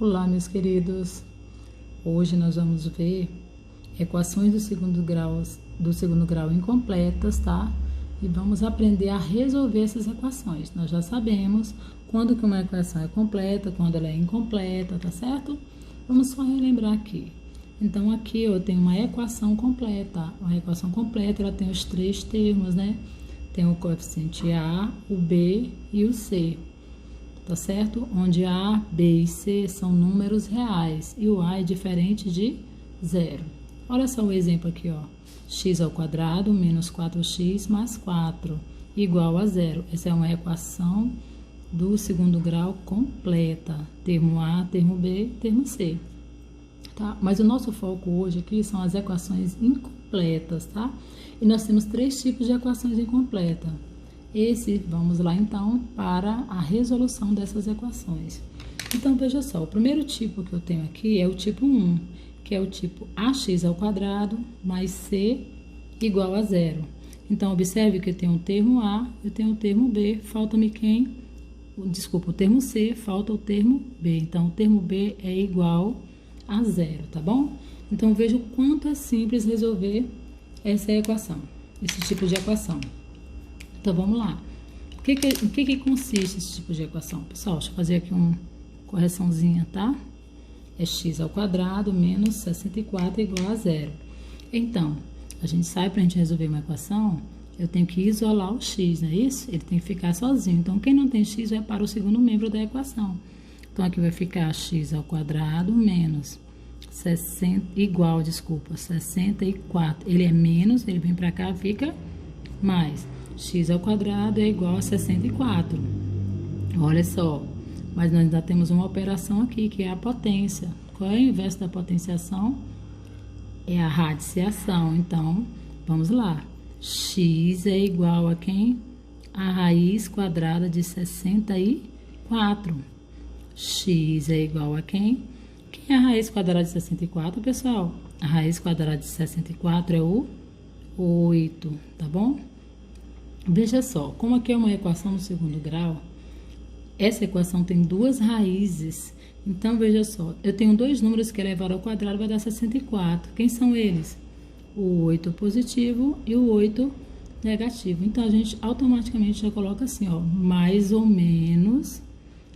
Olá, meus queridos. Hoje nós vamos ver equações do segundo grau incompletas, tá? E vamos aprender a resolver essas equações. Nós já sabemos quando que uma equação é completa, quando ela é incompleta, tá certo? Vamos só relembrar aqui. Então, aqui eu tenho uma equação completa. Uma equação completa, ela tem os três termos, né? Tem o coeficiente A, o B e o C. Tá certo? Onde A, B e C são números reais e o A é diferente de zero. Olha só o exemplo aqui, ó. X ao quadrado menos 4x mais 4 igual a zero. Essa é uma equação do segundo grau completa. Termo A, termo B, termo C. Tá? Mas o nosso foco hoje aqui são as equações incompletas, tá? E nós temos três tipos de equações incompletas. Vamos lá então para a resolução dessas equações. Então, veja só, o primeiro tipo que eu tenho aqui é o tipo 1, que é o tipo ax ao quadrado mais c igual a zero. Então, observe que eu tenho o termo A, eu tenho o termo B, falta-me quem? Desculpa, o termo C, falta o termo B. Então, o termo B é igual a zero, tá bom? Então, veja o quanto é simples resolver essa equação, esse tipo de equação. Então, vamos lá. O que consiste esse tipo de equação? Pessoal, deixa eu fazer aqui uma correçãozinha, tá? É x ao quadrado menos 64 igual a zero. Então, a gente sabe, para a gente resolver uma equação, eu tenho que isolar o x, não é isso? Ele tem que ficar sozinho. Então, quem não tem x vai para o segundo membro da equação. Então, aqui vai ficar x ao quadrado menos 64. Ele é menos, ele vem para cá, fica mais. X ao quadrado é igual a 64. Olha só, mas nós ainda temos uma operação aqui, que é a potência. Qual é o inverso da potenciação? É a radiciação. Então, vamos lá. X é igual a quem? A raiz quadrada de 64. X é igual a quem? Quem é a raiz quadrada de 64, pessoal? A raiz quadrada de 64 é o 8, tá bom? Veja só, como aqui é uma equação no segundo grau, essa equação tem duas raízes. Então, veja só, eu tenho dois números que elevar ao quadrado vai dar 64. Quem são eles? O 8 positivo e o 8 negativo. Então, a gente automaticamente já coloca assim, ó, mais ou menos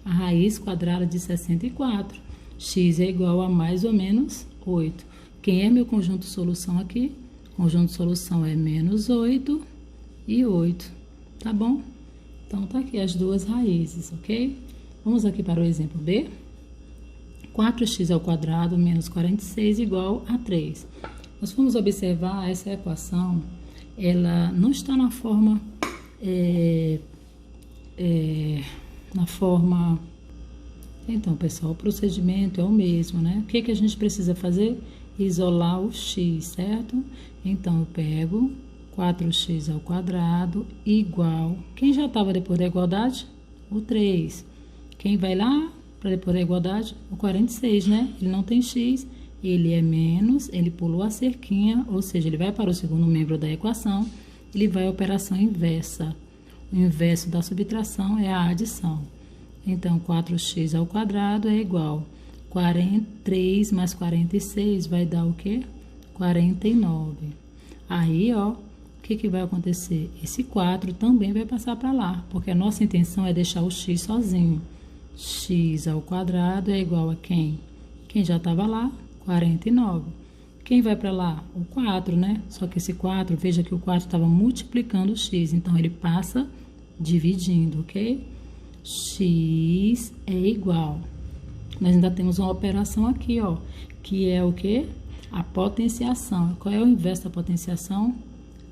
a raiz quadrada de 64. X é igual a mais ou menos 8. Quem é meu conjunto de solução aqui? O conjunto de solução é menos 8 e 8, tá bom? Então, tá aqui as duas raízes, ok? Vamos aqui para o exemplo B. 4x ao quadrado menos 46 igual a 3. Nós vamos observar essa equação, ela não está na forma, Então, pessoal, o procedimento é o mesmo, né? O que a gente precisa fazer? Isolar o x, certo? Então, eu pego 4x ao quadrado igual... Quem já estava depois da igualdade? O 3. Quem vai lá para depois da igualdade? O 46, né? Ele não tem x, ele é menos, ele pulou a cerquinha, ou seja, ele vai para o segundo membro da equação, ele vai à operação inversa. O inverso da subtração é a adição. Então, 4x ao quadrado é igual a 43 mais 46 vai dar o quê? 49. Aí, ó, o que vai acontecer? Esse 4 também vai passar para lá, porque a nossa intenção é deixar o x sozinho. X ao quadrado é igual a quem? Quem já estava lá? 49. Quem vai para lá? O 4, né? Só que esse 4, veja que o 4 estava multiplicando o x, então ele passa dividindo, ok? X é igual. Nós ainda temos uma operação aqui, ó, que é o quê? A potenciação. Qual é o inverso da potenciação?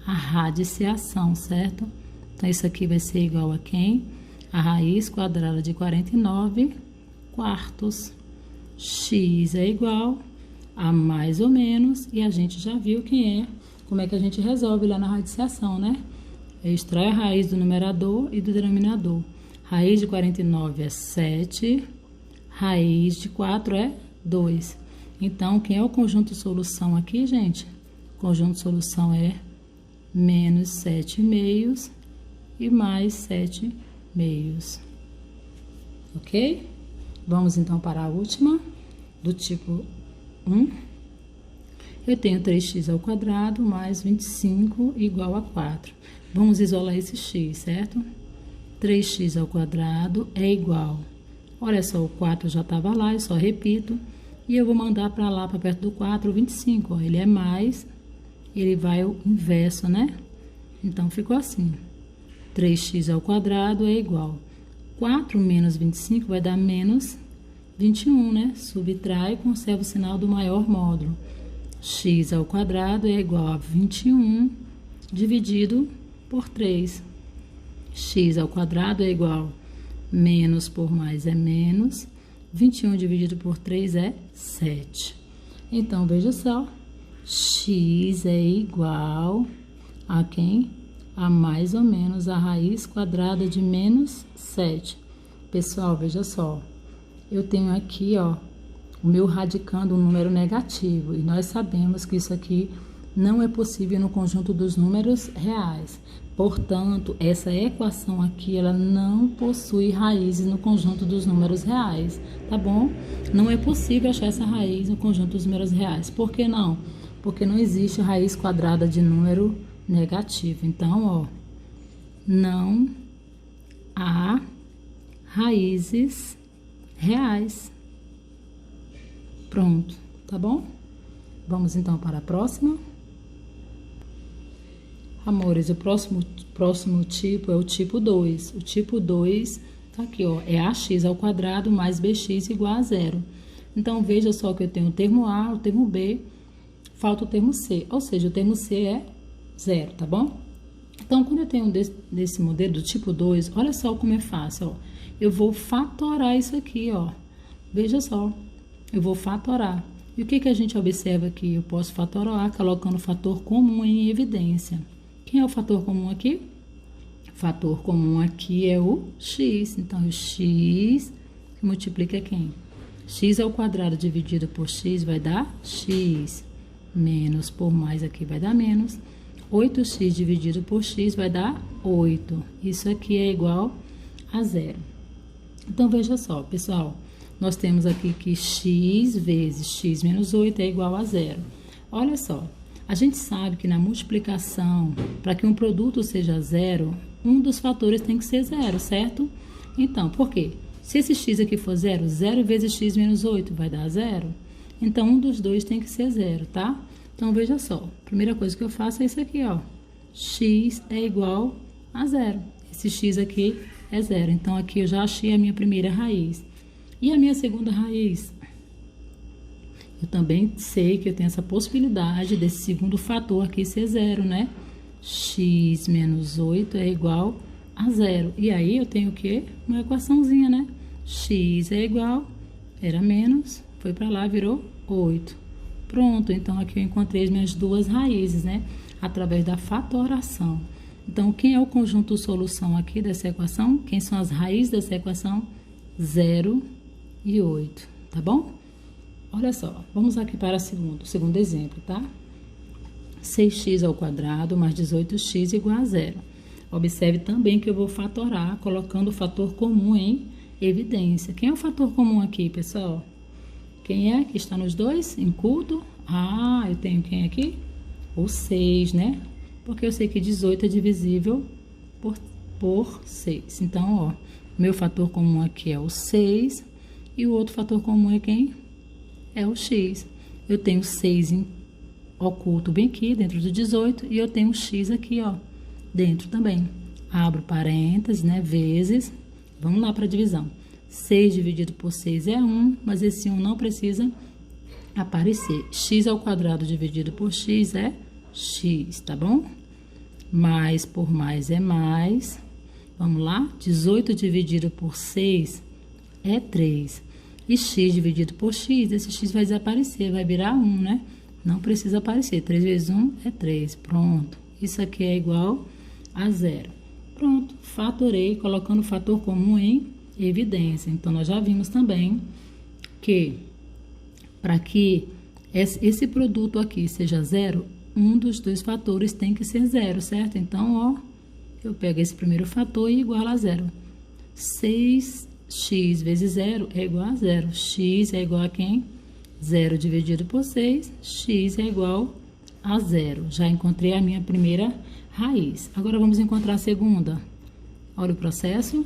A radiciação, certo? Então, isso aqui vai ser igual a quem? A raiz quadrada de 49 quartos. X é igual a mais ou menos, e a gente já viu quem é, como é que a gente resolve lá na radiciação, né? Extrai a raiz do numerador e do denominador. Raiz de 49 é 7, raiz de 4 é 2. Então, quem é o conjunto de solução aqui, gente? O conjunto de solução é menos 7 meios e mais 7 meios. Ok? Vamos então para a última, do tipo 1. Eu tenho 3x ao quadrado mais 25 igual a 4. Vamos isolar esse x, certo? 3x ao quadrado é igual. Olha só, o 4 já estava lá, eu só repito. E eu vou mandar para lá, para perto do 4, o 25. Ó, ele é mais, ele vai o inverso, né? Então, ficou assim. 3x ao quadrado é igual. 4 menos 25 vai dar menos 21, né? Subtrai e conserva o sinal do maior módulo. X ao quadrado é igual a 21 dividido por 3. X ao quadrado é igual menos por mais é menos. 21 dividido por 3 é 7. Então, veja só. X é igual a quem? A mais ou menos a raiz quadrada de menos 7. Pessoal, veja só. Eu tenho aqui, ó, o meu radicando um número negativo. E nós sabemos que isso aqui não é possível no conjunto dos números reais. Portanto, essa equação aqui, ela não possui raízes no conjunto dos números reais, tá bom? Não é possível achar essa raiz no conjunto dos números reais. Por que não? Porque não existe raiz quadrada de número negativo. Então, ó, não há raízes reais. Pronto, tá bom? Vamos então para a próxima. Amores, o próximo tipo é o tipo 2. O tipo 2, tá aqui, ó, é ax ao quadrado mais bx igual a 0. Então, veja só que eu tenho o termo A, o termo B, falta o termo C. Ou seja, o termo C é 0, tá bom? Então, quando eu tenho desse modelo do tipo 2, olha só como é fácil, ó. Eu vou fatorar isso aqui, ó. Veja só, eu vou fatorar. E o que a gente observa aqui? Eu posso fatorar colocando o fator comum em evidência. Quem é o fator comum aqui? O fator comum aqui é o x. Então, o x multiplica quem? X ao quadrado dividido por x vai dar x. Menos por mais aqui vai dar menos. 8x dividido por x vai dar 8. Isso aqui é igual a 0. Então, veja só, pessoal. Nós temos aqui que x vezes x menos 8 é igual a 0. Olha só. A gente sabe que na multiplicação, para que um produto seja 0, um dos fatores tem que ser 0, certo? Então, por quê? Se esse x aqui for 0, 0 vezes x menos 8 vai dar 0. Então, um dos dois tem que ser 0, tá? Então, veja só. A primeira coisa que eu faço é isso aqui, ó. X é igual a 0. Esse x aqui é 0. Então, aqui eu já achei a minha primeira raiz. E a minha segunda raiz? Eu também sei que eu tenho essa possibilidade desse segundo fator aqui ser 0, né? X menos 8 é igual a 0. E aí, eu tenho o quê? Uma equaçãozinha, né? X é igual, era menos, foi para lá, virou 8. Pronto, então aqui eu encontrei as minhas duas raízes, né? Através da fatoração. Então, quem é o conjunto solução aqui dessa equação? Quem são as raízes dessa equação? 0 e 8, tá bom? Olha só, vamos aqui para o segundo exemplo, tá? 6x ao quadrado mais 18x igual a 0. Observe também que eu vou fatorar, colocando o fator comum em evidência. Quem é o fator comum aqui, pessoal? Quem é que está nos dois? Em culto? Ah, eu tenho quem aqui? O 6, né? Porque eu sei que 18 é divisível por 6. Então, ó, meu fator comum aqui é o 6 e o outro fator comum é quem? É o x. Eu tenho 6 oculto bem aqui, dentro do 18, e eu tenho o x aqui, ó, dentro também. Abro parênteses, né, vezes. Vamos lá para a divisão. 6 dividido por 6 é 1, mas esse 1 não precisa aparecer. X ao quadrado dividido por x é x, tá bom? Mais por mais é mais. Vamos lá? 18 dividido por 6 é 3. E x dividido por x, esse x vai desaparecer, vai virar 1, né? Não precisa aparecer. 3 vezes 1 é 3. Pronto. Isso aqui é igual a 0. Pronto. Fatorei, colocando o fator comum em evidência. Então, nós já vimos também que para que esse produto aqui seja 0, um dos dois fatores tem que ser 0, certo? Então, ó, eu pego esse primeiro fator e igualo a 0. 6x x vezes 0 é igual a 0. X é igual a quem? 0 dividido por 6, x é igual a 0. Já encontrei a minha primeira raiz. Agora, vamos encontrar a segunda. Olha o processo.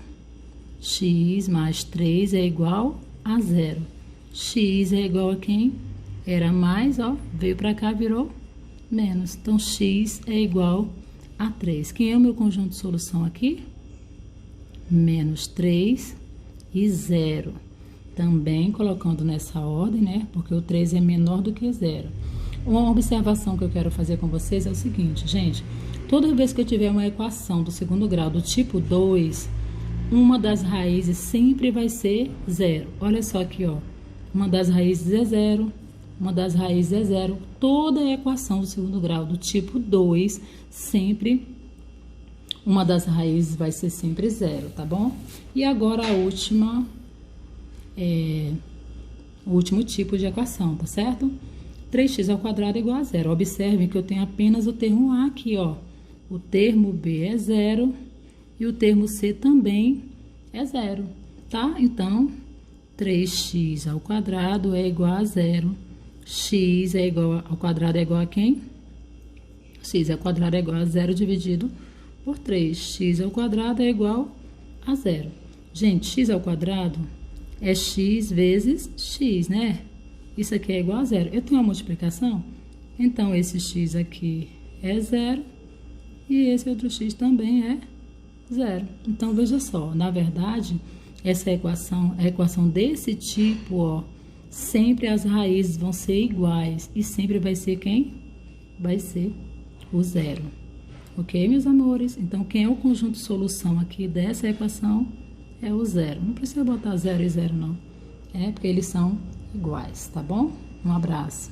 X mais 3 é igual a 0. X é igual a quem? Era mais, ó, veio para cá, virou menos. Então, x é igual a 3. Quem é o meu conjunto de solução aqui? Menos 3 e 0. Também colocando nessa ordem, né? Porque o 3 é menor do que 0. Uma observação que eu quero fazer com vocês é o seguinte, gente. Toda vez que eu tiver uma equação do segundo grau do tipo 2, uma das raízes sempre vai ser 0. Olha só aqui, ó. Uma das raízes é 0, uma das raízes é 0. Toda equação do segundo grau do tipo 2, sempre, uma das raízes vai ser sempre 0, tá bom? E agora a última, o último tipo de equação, tá certo? 3x ao quadrado é igual a 0. Observe que eu tenho apenas o termo A aqui, ó. O termo B é 0 e o termo C também é 0, tá? Então, 3x ao quadrado é igual a 0. X é igual ao quadrado é igual a quem? X ao quadrado é igual a 0 dividido por 3. X ao quadrado é igual a 0. Gente, x ao quadrado é x vezes x, né? Isso aqui é igual a 0. Eu tenho uma multiplicação? Então, esse x aqui é 0 e esse outro x também é 0. Então, veja só, na verdade, essa equação, a equação desse tipo, ó, sempre as raízes vão ser iguais e sempre vai ser quem? Vai ser o 0. Ok, meus amores? Então, quem é o conjunto de solução aqui dessa equação é o 0. Não precisa botar 0 e 0, não. É porque eles são iguais, tá bom? Um abraço.